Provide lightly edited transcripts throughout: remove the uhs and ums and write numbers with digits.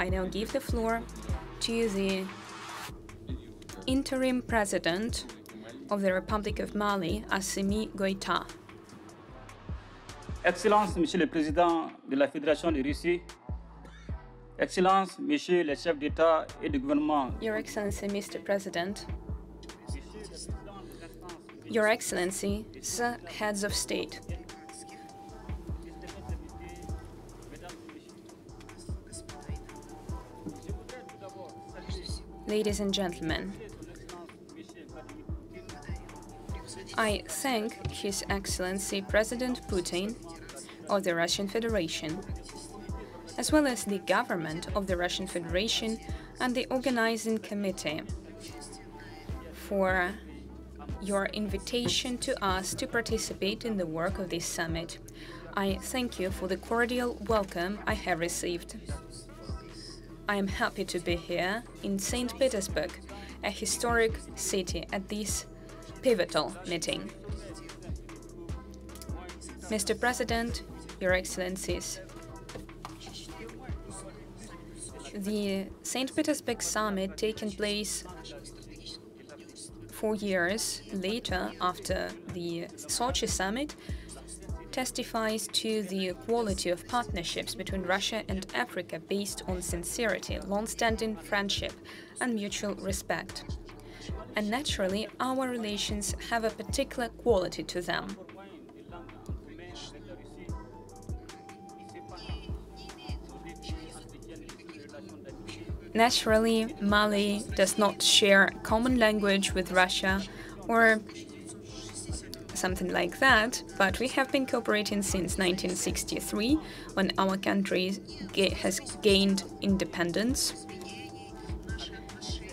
I now give the floor to the interim president of the Republic of Mali, Assimi Goita. Excellences, Monsieur le Président de la Fédération de Russie, Excellences, Monsieur le chef d'État et de gouvernement, Your Excellency, Mr. President, Your Excellency, heads of state, ladies and gentlemen, I thank His Excellency President Putin of the Russian Federation, as well as the government of the Russian Federation and the organizing committee for your invitation to us to participate in the work of this summit. I thank you for the cordial welcome I have received. I am happy to be here in St. Petersburg, a historic city, at this pivotal meeting. Mr. President, Your Excellencies, the St. Petersburg summit taking place 4 years later after the Sochi summit testifies to the quality of partnerships between Russia and Africa based on sincerity, long-standing friendship, and mutual respect. And naturally, our relations have a particular quality to them. Naturally, Mali does not share a common language with Russia or something like that, but we have been cooperating since 1963, when our country has gained independence.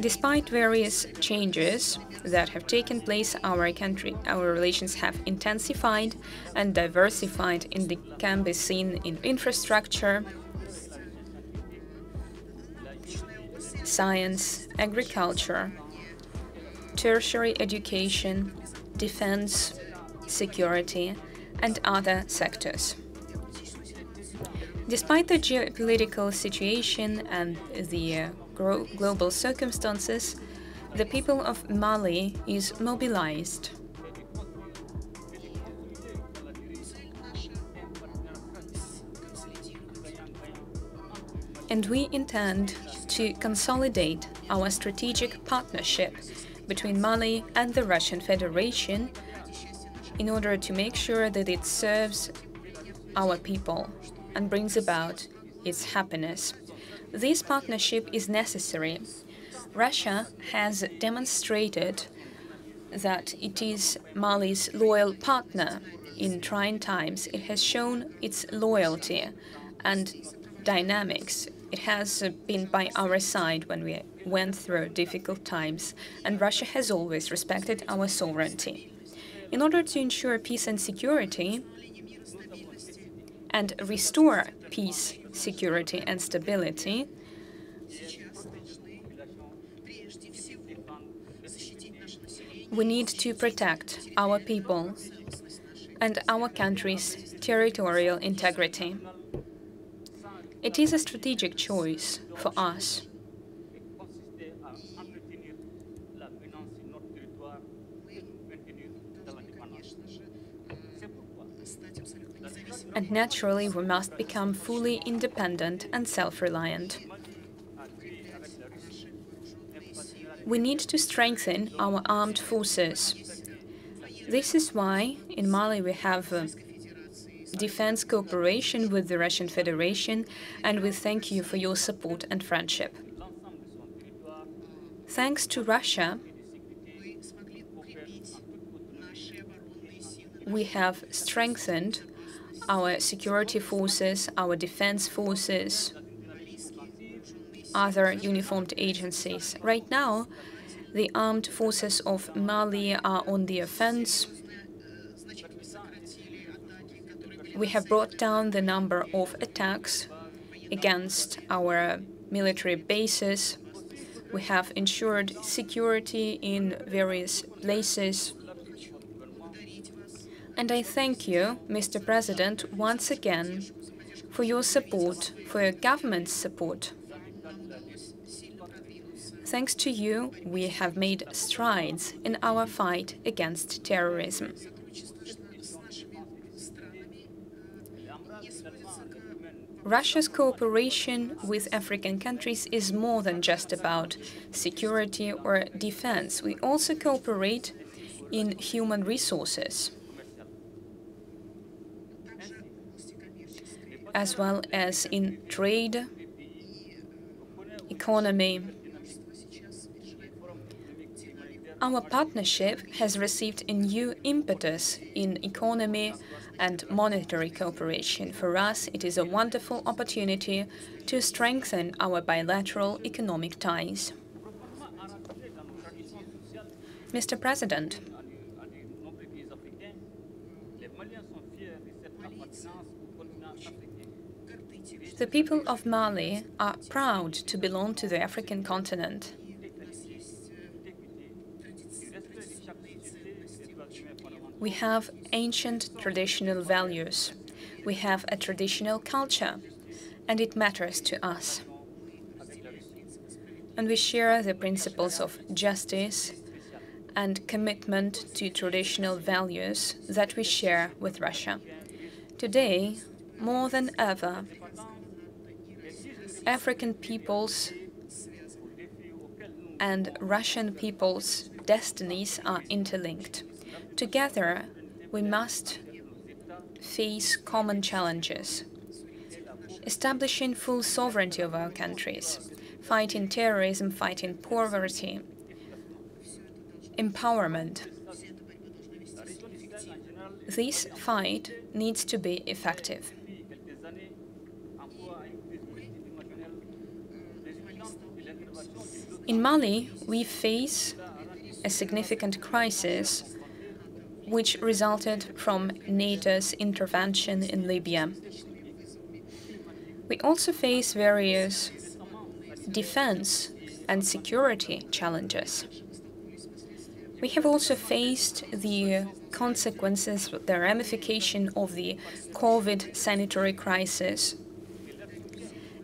Despite various changes that have taken place, our relations have intensified and diversified, and they can be seen in infrastructure, science, agriculture, tertiary education, defense, security, and other sectors. Despite the geopolitical situation and the global circumstances, the people of Mali is mobilized. And we intend to consolidate our strategic partnership between Mali and the Russian Federation in order to make sure that it serves our people and brings about its happiness. This partnership is necessary. Russia has demonstrated that it is Mali's loyal partner in trying times. It has shown its loyalty and dynamics. It has been by our side when we went through difficult times, and Russia has always respected our sovereignty. In order to ensure peace and security and restore peace, security, and stability, we need to protect our people and our country's territorial integrity. It is a strategic choice for us. And naturally, we must become fully independent and self-reliant. We need to strengthen our armed forces. This is why in Mali we have defense cooperation with the Russian Federation, and we thank you for your support and friendship. Thanks to Russia, we have strengthened our security forces, our defense forces, other uniformed agencies. Right now, the armed forces of Mali are on the offense. We have brought down the number of attacks against our military bases. We have ensured security in various places. And I thank you, Mr. President, once again for your support, for your government's support. Thanks to you, we have made strides in our fight against terrorism. Russia's cooperation with African countries is more than just about security or defense. We also cooperate in human resources, as well as in trade, economy. Our partnership has received a new impetus in economy and monetary cooperation. For us, it is a wonderful opportunity to strengthen our bilateral economic ties. Mr. President, the people of Mali are proud to belong to the African continent. We have ancient traditional values. We have a traditional culture, and it matters to us. And we share the principles of justice and commitment to traditional values that we share with Russia. Today, more than ever, African peoples and Russian peoples' destinies are interlinked. Together, we must face common challenges, establishing full sovereignty of our countries, fighting terrorism, fighting poverty, empowerment. This fight needs to be effective. In Mali, we face a significant crisis which resulted from NATO's intervention in Libya. We also face various defense and security challenges. We have also faced the consequences, the ramification of the COVID sanitary crisis.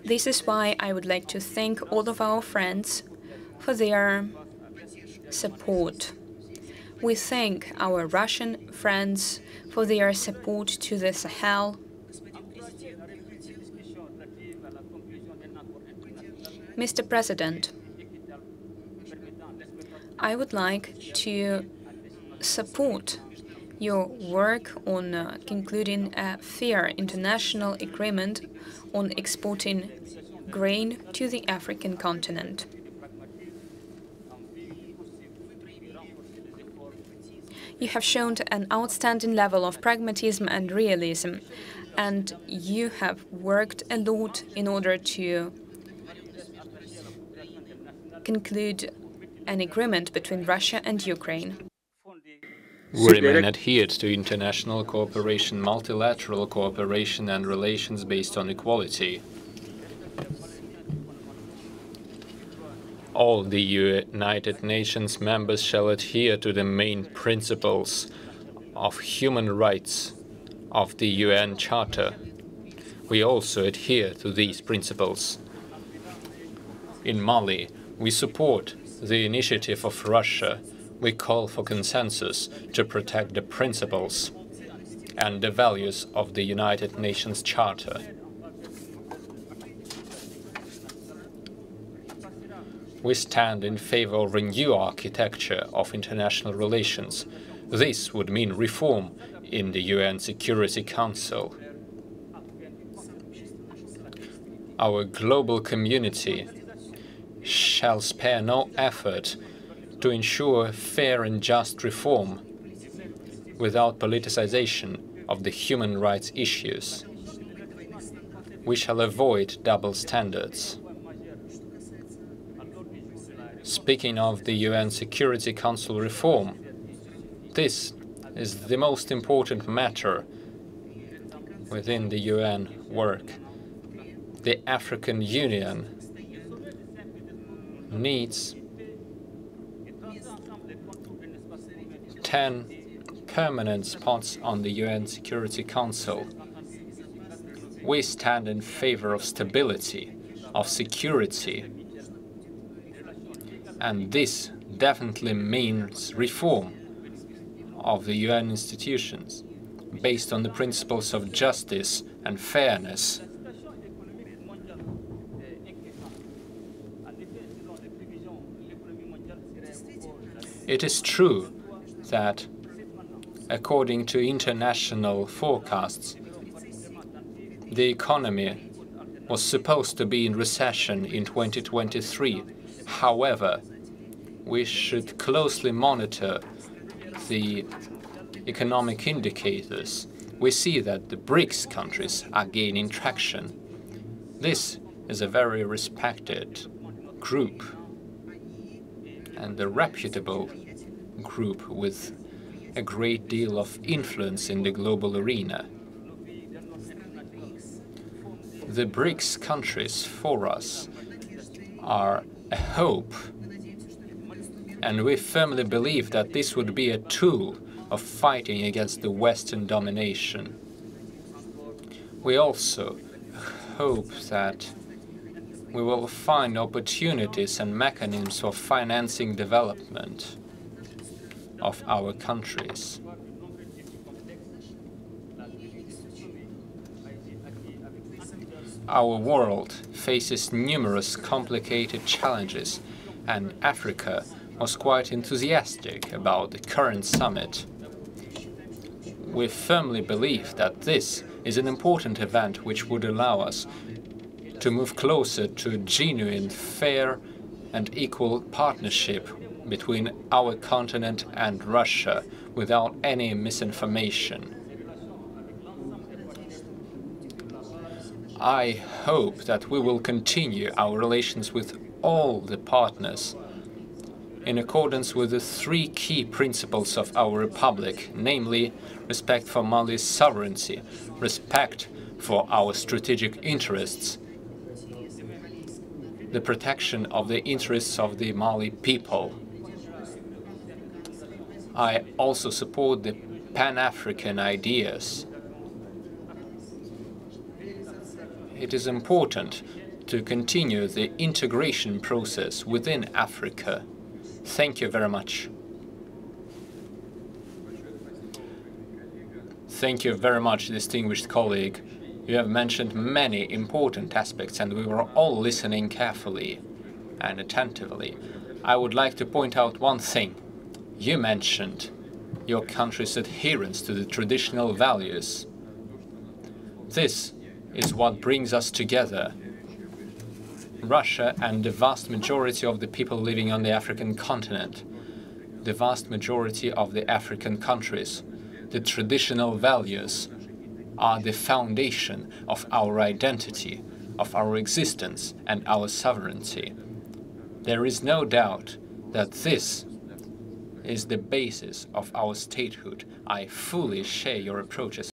This is why I would like to thank all of our friends for their support. We thank our Russian friends for their support to the Sahel. Mr. President, I would like to support your work on concluding a fair international agreement on exporting grain to the African continent. You have shown an outstanding level of pragmatism and realism, and you have worked a lot in order to conclude an agreement between Russia and Ukraine. We remain adhered to international cooperation, multilateral cooperation, and relations based on equality. All the United Nations members shall adhere to the main principles of human rights of the UN Charter. We also adhere to these principles. In Mali, we support the initiative of Russia. We call for consensus to protect the principles and the values of the United Nations Charter. We stand in favor of a new architecture of international relations. This would mean reform in the UN Security Council. Our global community shall spare no effort to ensure fair and just reform without politicization of the human rights issues. We shall avoid double standards. Speaking of the UN Security Council reform, this is the most important matter within the UN work. The African Union needs 10 permanent spots on the UN Security Council. We stand in favor of stability, of security, And this definitely means reform of the UN institutions based on the principles of justice and fairness. It is true that, according to international forecasts, the economy was supposed to be in recession in 2023. However, we should closely monitor the economic indicators. We see that the BRICS countries are gaining traction. This is a very respected group and a reputable group with a great deal of influence in the global arena. The BRICS countries for us are a hope, and we firmly believe that this would be a tool of fighting against the Western domination. We also hope that we will find opportunities and mechanisms for financing development of our countries. Our world faces numerous complicated challenges, and Africa was quite enthusiastic about the current summit. We firmly believe that this is an important event which would allow us to move closer to a genuine, fair and equal partnership between our continent and Russia without any misinformation. I hope that we will continue our relations with all the partners in accordance with the three key principles of our republic, namely respect for Mali's sovereignty, respect for our strategic interests, the protection of the interests of the Mali people. I also support the Pan-African ideas. It is important to continue the integration process within Africa. Thank you very much. Thank you very much, distinguished colleague. You have mentioned many important aspects, and we were all listening carefully and attentively. I would like to point out one thing. You mentioned your country's adherence to the traditional values. This is what brings us together. Russia and the vast majority of the people living on the African continent, the vast majority of the African countries, the traditional values are the foundation of our identity, of our existence and our sovereignty. There is no doubt that this is the basis of our statehood. I fully share your approaches.